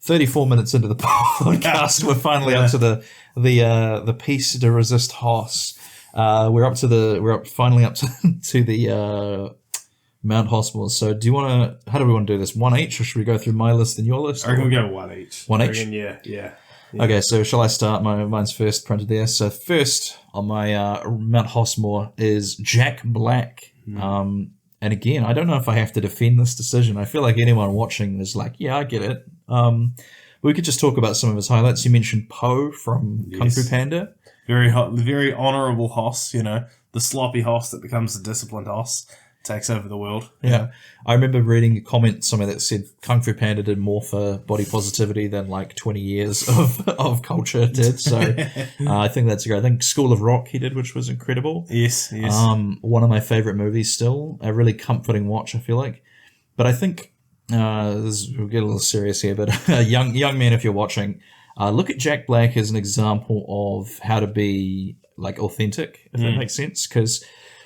34 minutes into the podcast, we're finally up to the piece de resist Hoss. We're finally up to the Mount Hossmore. So how do we want to do this? One each, or should we go through my list and your list? I reckon we go one each. One each? Yeah. Okay, so shall I start? Mine's first printed there. So first on my Mount Hossmore is Jack Black. And again, I don't know if I have to defend this decision. I feel like anyone watching is like, yeah, I get it. We could just talk about some of his highlights. You mentioned Poe from Kung Fu Panda. Very honourable Hoss, the sloppy Hoss that becomes the disciplined Hoss. Takes over the world. Yeah. I remember reading a comment somewhere that said Kung Fu Panda did more for body positivity than like 20 years of culture did. So I think that's great. I think School of Rock he did, which was incredible. Yes. One of my favourite movies still. A really comforting watch, I feel like. But I think, we'll get a little serious here, but young men, if you're watching, look at Jack Black as an example of how to be like authentic, if that makes sense. Because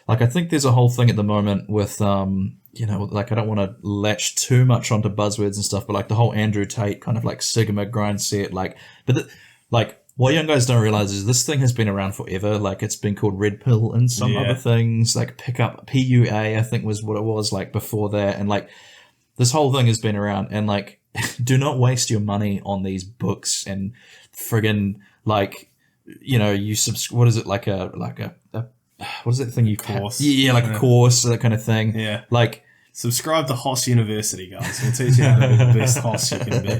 like, I think there's a whole thing at the moment with, like I don't want to latch too much onto buzzwords and stuff, but like the whole Andrew Tate kind of like Sigma grind set, what young guys don't realize is this thing has been around forever. Like it's been called Red Pill and some other things, like Pickup, PUA, I think was what it was like before that. And like this whole thing has been around, and like, do not waste your money on these books and friggin' like, what is it, like a what is that thing you course? Yeah, like a course, that kind of thing. Yeah. Like, subscribe to Hoss University, guys. We'll teach you how to be the best Hoss you can be.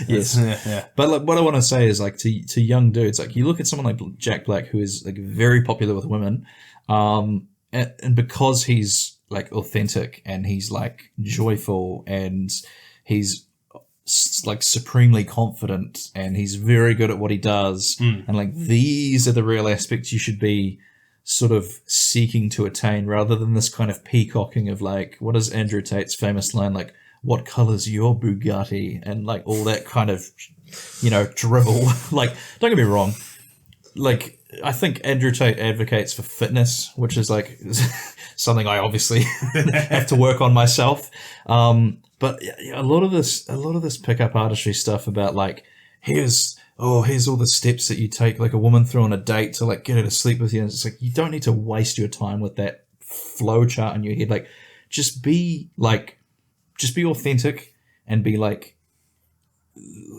Yes. Yeah. But like, what I want to say is like to young dudes, like you look at someone like Jack Black, who is like very popular with women, and because he's like authentic and he's like joyful and he's like supremely confident and he's very good at what he does, and like these are the real aspects you should be sort of seeking to attain, rather than this kind of peacocking of like, what is Andrew Tate's famous line, like, what colour's your Bugatti, and like all that kind of, drivel. Like, don't get me wrong, like I think Andrew Tate advocates for fitness, which is like something I obviously have to work on myself. But a lot of this pickup artistry stuff about like, here's all the steps that you take, like a woman through on a date to like get her to sleep with you. And it's like, you don't need to waste your time with that flow chart in your head. Like, just be authentic and be like,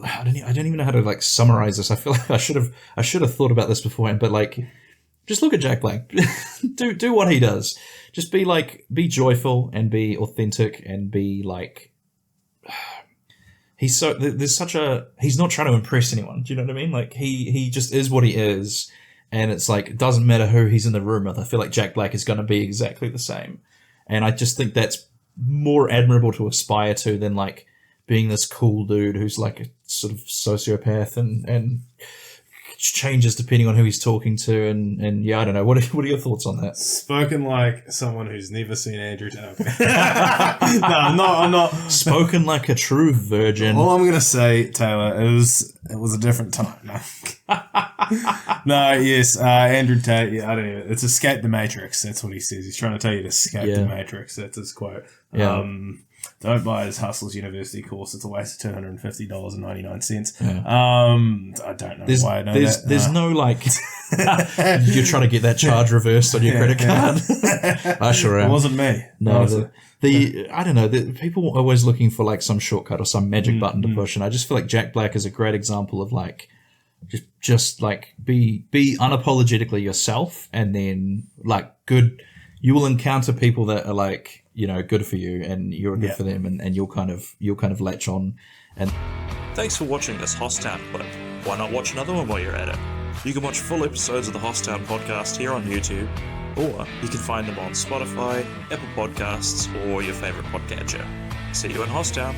I don't even know how to like summarize this. I feel like I should have thought about this beforehand, but like, just look at Jack Black. do what he does. Just be joyful and be authentic and be like, he's not trying to impress anyone. Do you know what I mean? Like he just is what he is. And it's like, it doesn't matter who he's in the room with. I feel like Jack Black is going to be exactly the same. And I just think that's more admirable to aspire to than like being this cool dude who's like a sort of sociopath and changes depending on who he's talking to. And yeah, I don't know. What are your thoughts on that? Spoken like someone who's never seen Andrew Tate. No, I'm not. Spoken like a true virgin. All I'm going to say, Taylor, it was a different time. No. No, yes, Andrew Tate, yeah, I don't even, it's escape the Matrix. That's what he says. He's trying to tell you to escape the Matrix. That's his quote. Yeah. Don't buy his Hustles University course. It's a waste of $250.99. Yeah. I don't know why I know that. There's no like, you're trying to get that charge reversed on your credit card. I sure am. It wasn't me. No, I don't know. People are always looking for like some shortcut or some magic button to push. And I just feel like Jack Black is a great example of like, just like be unapologetically yourself, and then like good, you will encounter people that are like, good for you, and you're good for them, and you'll kind of latch on. And thanks for watching this Hosstown clip. Why not watch another one while you're at it? You can watch full episodes of the Hosstown podcast here on YouTube, or you can find them on Spotify, Apple Podcasts, or your favorite podcatcher. See you in Hosstown.